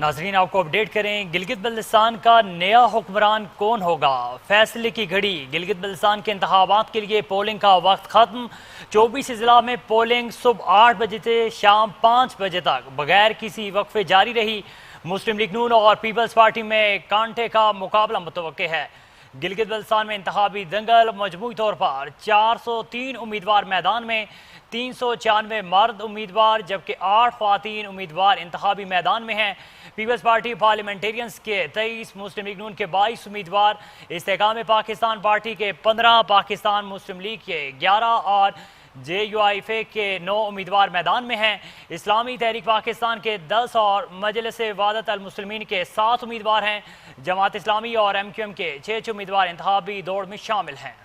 नाजरीन आपको अपडेट करें, गिलगित बल्तिस्तान का नया हुक्मरान कौन होगा, फैसले की घड़ी। गिलगित बल्तिस्तान के इंतखाबात के लिए पोलिंग का वक्त खत्म। 24 अजला में पोलिंग सुबह 8 बजे से शाम 5 बजे तक बगैर किसी वक्फे जारी रही। मुस्लिम लीग नून और पीपल्स पार्टी में कांटे का मुकाबला मुतवक्के है। गिलगित बल्तिस्तान में इंतखाबी दंगल, मजमूई तौर पर 403 उम्मीदवार मैदान में, 396 मर्द उम्मीदवार जबकि 8 ख्वातीन उम्मीदवार इंतखाबी मैदान में हैं। पीपल्स पार्टी पार्लियामेंटेरियंस के 23, मुस्लिम लीग नून के 22 उम्मीदवार, इस्तेकाम पाकिस्तान पार्टी के 15, पाकिस्तान मुस्लिम लीग के 11 और JUIF के 9 उम्मीदवार मैदान में हैं। इस्लामी तहरीक पाकिस्तान के 10 और मजलिस वादत अल मुस्लिमीन के 7 उम्मीदवार हैं। जमात इस्लामी और MQM के 6 उम्मीदवार इंतखाबी दौड़ में शामिल हैं।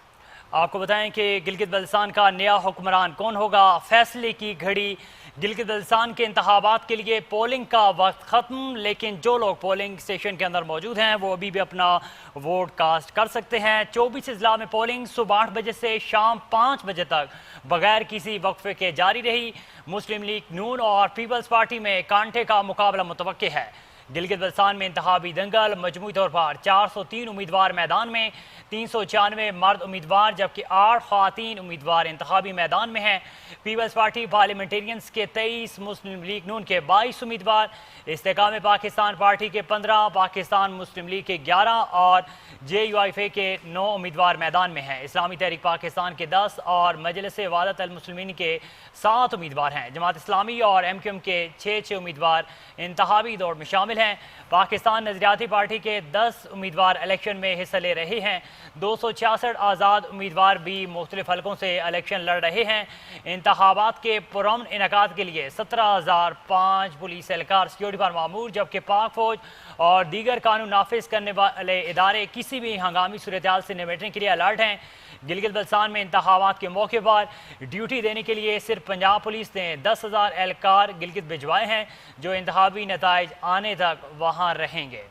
आपको बताएं कि गिलगित बल्तिस्तान का नया हुक्मरान कौन होगा, फैसले की घड़ी। गिलगित बल्तिस्तान के इंतखाबात के लिए पोलिंग का वक्त ख़त्म, लेकिन जो लोग पोलिंग स्टेशन के अंदर मौजूद हैं वो अभी भी अपना वोट कास्ट कर सकते हैं। 24 अजला में पोलिंग सुबह 8 बजे से शाम 5 बजे तक बगैर किसी वक्फे के जारी रही। मुस्लिम लीग नून और पीपल्स पार्टी में कांटे का मुकाबला मुतवक्के है। गिलगित बल्तिस्तान में इंतखाबी दंगल, मजमूई तौर पर 403 उम्मीदवार मैदान में, 396 मर्द उम्मीदवार जबकि 8 ख्वातीन उम्मीदवार इंतखाबी मैदान में हैं। पीपल्स पार्टी पार्लियामेंटेरियंस के 23, मुस्लिम लीग नून के 22 उम्मीदवार, इस्तेकाम पाकिस्तान पार्टी के 15, पाकिस्तान मुस्लिम लीग के 11 और JUIF के 9 उम्मीदवार मैदान में हैं। इस्लामी तहरीक पाकिस्तान के 10 और मजलिस वादत अल मुस्लिमीन के 7 उम्मीदवार हैं। जमात इस्लामी और MQM के 6 उम्मीदवार इंतखाबी दौड़ में शामिल हैं। पाकिस्तान नजरियाती पार्टी के 10 उम्मीदवार इलेक्शन में हिस्सा ले रहे हैं। 266 आज़ाद उम्मीदवार भी मुख्तलिफ हलकों से इलेक्शन लड़ रहे हैं। इंतखाबात के पुरअमन इनेकाद के लिए 17,005 पुलिस एहलकार सिक्योरिटी पर मामूर, जबकि पाक फौज और दीगर कानून नाफिज करने वाले इदारे किसी भी हंगामी सूरत हाल से निपटने के लिए अलर्ट हैं। गिलगित बल्तिस्तान में इंतखाबात के मौके पर ड्यूटी देने के लिए सिर्फ पंजाब पुलिस ने 10,000 एहलकार गिलगित भिजवाए हैं, जो इंतखाबी नताइज आने तक वहाँ रहेंगे।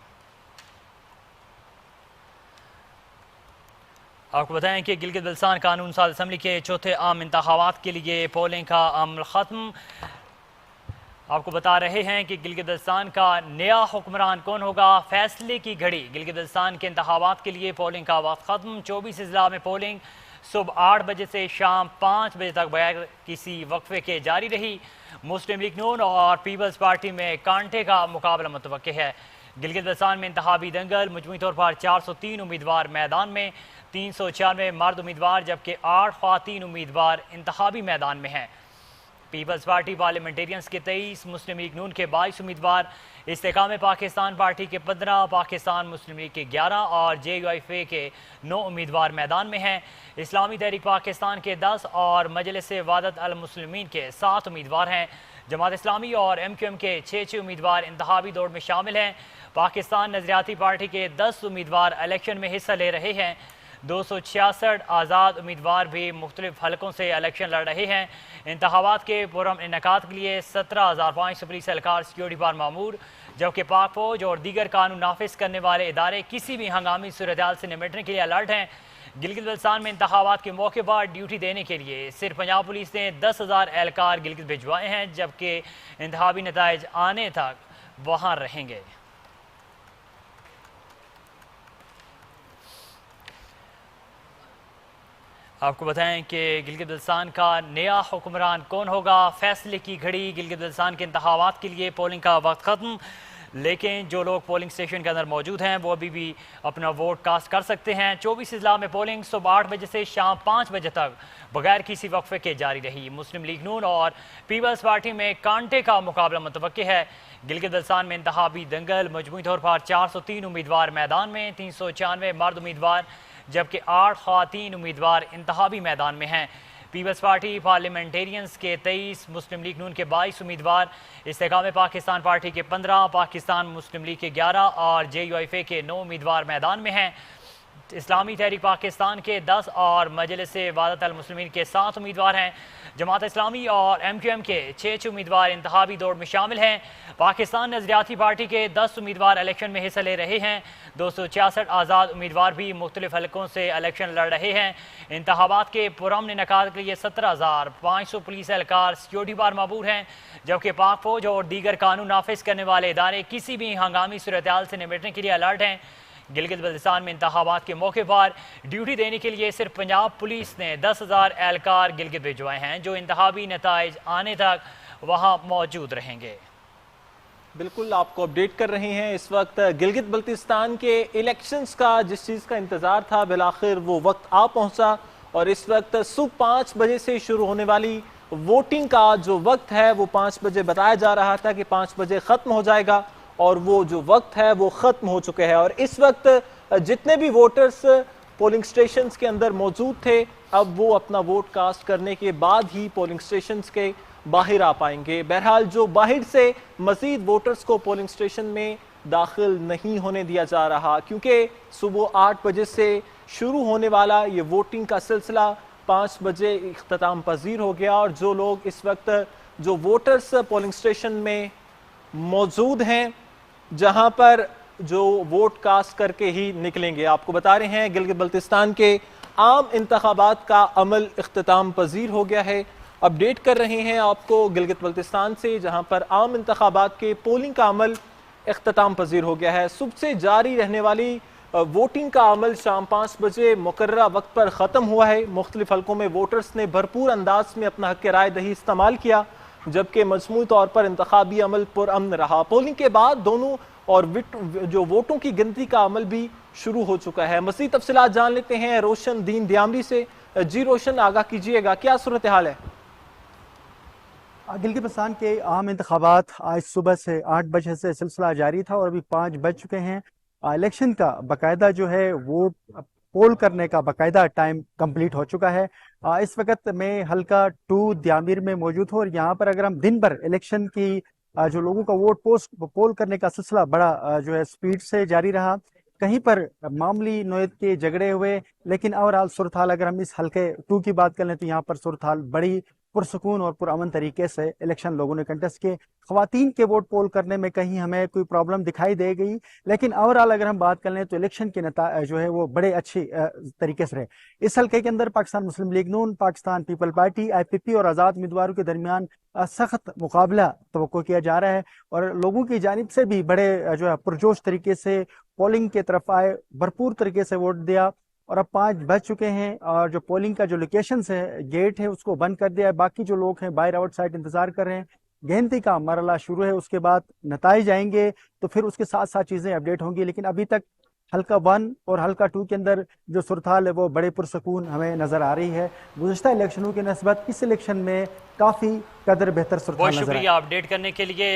आपको बताएं कि गिलगित बल्तिस्तान कानून साज असम्बली के चौथे आम इंतखाबात के लिए पोलिंग का अमल ख़त्म। आपको बता रहे हैं कि गिलगित बल्तिस्तान का नया हुक्मरान कौन होगा, फैसले की घड़ी। गिलगित बल्तिस्तान के इंतखाबात के लिए पोलिंग का वक्त ख़त्म। 24 अजला में पोलिंग सुबह 8 बजे से शाम 5 बजे तक बगैर किसी वक्फे के जारी रही। मुस्लिम लीग नून और पीपल्स पार्टी में कांटे का मुकाबला मुतवक्के है। गिलगित बल्तिस्तान में इंतखाबी दंगल, मजमूई तौर पर 403 उम्मीदवार मैदान में, 396 मर्द उम्मीदवार जबकि 8 ख्वातीन उम्मीदवार इंतखाबी मैदान में हैं। पीपल्स पार्टी पार्लियामेंटेरियंस के 23, मुस्लिम लीग नून के 22 उम्मीदवार, इस्तेकाम पाकिस्तान पार्टी के 15, पाकिस्तान मुस्लिम लीग के 11 और JUIF के 9 उम्मीदवार मैदान में हैं। इस्लामी तहरीक पाकिस्तान के 10 और मजलिस वादत अल मुस्लिमीन के 7 उम्मीदवार हैं। जमात इस्लामी और MQM के 6 उम्मीदवार इंतखाबी दौड़ में शामिल हैं। पाकिस्तान नजरियाती पार्टी के 10 उम्मीदवार इलेक्शन में हिस्सा ले रहे हैं। 266 आज़ाद उम्मीदवार भी मुख्तलिफ हलकों से इलेक्शन लड़ रहे हैं। इंतखाबात के पुरअमन इनेकाद के लिए 17,500 पुलिस एहलकार सिक्योरिटी पर मामूर, जबकि पाक फौज और दीगर कानून नाफिज करने वाले इदारे किसी भी हंगामी सूरत हाल से निपटने के लिए अलर्ट हैं। गिलगित बल्तिस्तान में इंतखाबात के मौके पर ड्यूटी देने के लिए सिर्फ पंजाब पुलिस ने 10,000 एहलकार गिलगित भिजवाए हैं, जबकि इंतखाबी नताइज आने तक वहाँ रहेंगे। आपको बताएं कि गिलगित बल्तिस्तान का नया हुक्मरान कौन होगा, फैसले की घड़ी। गिलगित बल्तिस्तान के इंतखाबात के लिए पोलिंग का वक्त ख़त्म, लेकिन जो लोग पोलिंग स्टेशन के अंदर मौजूद हैं वो अभी भी अपना वोट कास्ट कर सकते हैं। 24 अजला में पोलिंग सुबह 8 बजे से शाम 5 बजे तक बगैर किसी वक्फे के जारी रही। मुस्लिम लीग नून और पीपल्स पार्टी में कांटे का मुकाबला मुतवक्के है। गिलगित बल्तिस्तान में इंतखाबी दंगल, मजमूई तौर पर 403 उम्मीदवार मैदान में, 396 मर्द उम्मीदवार जबकि 8 ख्वातीन उम्मीदवार इंतखाबी मैदान में हैं। पीपल्स पार्टी पार्लियामेंटेरियंस के 23, मुस्लिम लीग नून के 22 उम्मीदवार, इस्तेकाम पाकिस्तान पार्टी के 15, पाकिस्तान मुस्लिम लीग के 11 और JUIF के 9 उम्मीदवार मैदान में हैं। इस्लामी तहरीक पाकिस्तान के 10 और मजलिस वहादत अल मुस्लिमीन के 7 उम्मीदवार हैं। जमात इस्लामी और MQM के 6 उम्मीदवार इंतखाबी दौड़ में शामिल हैं। पाकिस्तान नजरियाती पार्टी के 10 उम्मीदवार इलेक्शन में हिस्सा ले रहे हैं। 266 आज़ाद उम्मीदवार भी मुख्तलिफ हलकों से इलेक्शन लड़ रहे हैं। इंतखाबात के पुरअमन इनेकाद के लिए 17,500 पुलिस एहलकार सिक्योरिटी बार मबूर हैं, जबकि पाक फौज और दीगर कानून नाफिज करने वाले इदारे किसी भी हंगामी सूरत हाल से निपटने के लिए अलर्ट हैं। गिलगित बल्तिस्तान में इंतखाबात के मौके पर ड्यूटी देने के लिए सिर्फ पंजाब पुलिस ने 10,000 एहलकार गिलगित भिजवाए हैं, जो इंतखाबी नताइज आने तक वहाँ मौजूद रहेंगे। बिल्कुल, आपको अपडेट कर रहे हैं। इस वक्त गिलगित बल्तिस्तान के इलेक्शंस का जिस चीज़ का इंतज़ार था, बिलाखिर वो वक्त आ पहुंचा और इस वक्त सुबह 5 बजे से शुरू होने वाली वोटिंग का जो वक्त है वो 5 बजे बताया जा रहा था कि 5 बजे ख़त्म हो जाएगा और वो जो वक्त है वो ख़त्म हो चुके हैं। और इस वक्त जितने भी वोटर्स पोलिंग स्टेशंस के अंदर मौजूद थे, अब वो अपना वोट कास्ट करने के बाद ही पोलिंग स्टेशंस के बाहर आ पाएंगे। बहरहाल जो बाहर से मजीद वोटर्स को पोलिंग स्टेशन में दाखिल नहीं होने दिया जा रहा, क्योंकि सुबह 8 बजे से शुरू होने वाला ये वोटिंग का सिलसिला 5 बजे इख्तिताम पजीर हो गया। और जो लोग इस वक्त जो वोटर्स पोलिंग स्टेशन में मौजूद हैं, जहां पर जो वोट कास्ट करके ही निकलेंगे, आपको बता रहे हैं गिलगित बल्तिस्तान के आम इंतखाबात का अमल इख्तिताम पजीर हो गया है। अपडेट कर रहे हैं आपको गिलगित बल्तिस्तान से, जहां पर आम इंतखाबात के पोलिंग का अमल इख्तिताम पजीर हो गया है। सुबह से जारी रहने वाली वोटिंग का अमल शाम 5 बजे मुकर्ररा वक्त पर ख़त्म हुआ है। मुख्तलिफ हलकों में वोटर्स ने भरपूर अंदाज में अपना हक़ राय दही इस्तेमाल किया, जबकि मजमूई तौर पर इंतखाबी अमल पुरअमन रहा। पोलिंग के बाद दोनों और जो वोटों की गिनती का अमल भी शुरू हो चुका है। मज़ीद तफसीलात जान लेते हैं रोशन दीन दियामरी से। जी रोशन, आगाह कीजिएगा, क्या सूरत हाल है? गिलगित बल्तिस्तान के आम इंतखाबात आज सुबह से 8 बजे से सिलसिला जारी था और अभी 5 बज चुके हैं। इलेक्शन का बाकायदा जो है वोट पोल करने का बाकायदा टाइम कंप्लीट हो चुका है। इस वक्त मैं हल्का 2 दियामिर में मौजूद हूँ और यहाँ पर अगर हम दिन भर इलेक्शन की जो लोगों का वोट पोल करने का सिलसिला बड़ा जो है स्पीड से जारी रहा। कहीं पर मामूली नोयत के झगड़े हुए, लेकिन ओवरऑल सूरत हाल अगर हम इस हल्के 2 की बात कर लें तो यहाँ पर सूरत हाल बड़ी पुरसकून और पुरअमन तरीके से इलेक्शन लोगों ने कंटेस्ट किए। ख्वातीन के वोट पोल करने में कहीं हमें कोई प्रॉब्लम दिखाई दे गई, लेकिन ओवरऑल अगर हम बात कर लें तो इलेक्शन के नतीजे जो है वो बड़े अच्छी तरीके से रहे। इस हल्के के अंदर पाकिस्तान मुस्लिम लीग नून, पाकिस्तान पीपल पार्टी, IPP और आज़ाद उम्मीदवारों के दरमियान सख्त मुकाबला तवक्को किया जा रहा है और लोगों की जानिब से भी बड़े जो है पुरजोश तरीके से पोलिंग की तरफ आए, भरपूर तरीके से वोट दिया। और अब 5 बज चुके हैं और जो पोलिंग का जो लोकेशन है, गेट है, उसको बंद कर दिया है। बाकी जो लोग हैं बाहर आउटसाइड इंतजार कर रहे हैं। गिनती का मरहला शुरू है, उसके बाद नताइज आएंगे तो फिर उसके साथ साथ चीजें अपडेट होंगी। लेकिन अभी तक हल्का 1 और हल्का 2 के अंदर जो सूरत हाल है वो बड़े पुरसकून हमें नजर आ रही है। गुज़श्ता इलेक्शनों के नस्बत इस इलेक्शन में काफी कदर बेहतर सूरत हाल नजर आ रही है। बहुत शुक्रिया अपडेट करने के लिए।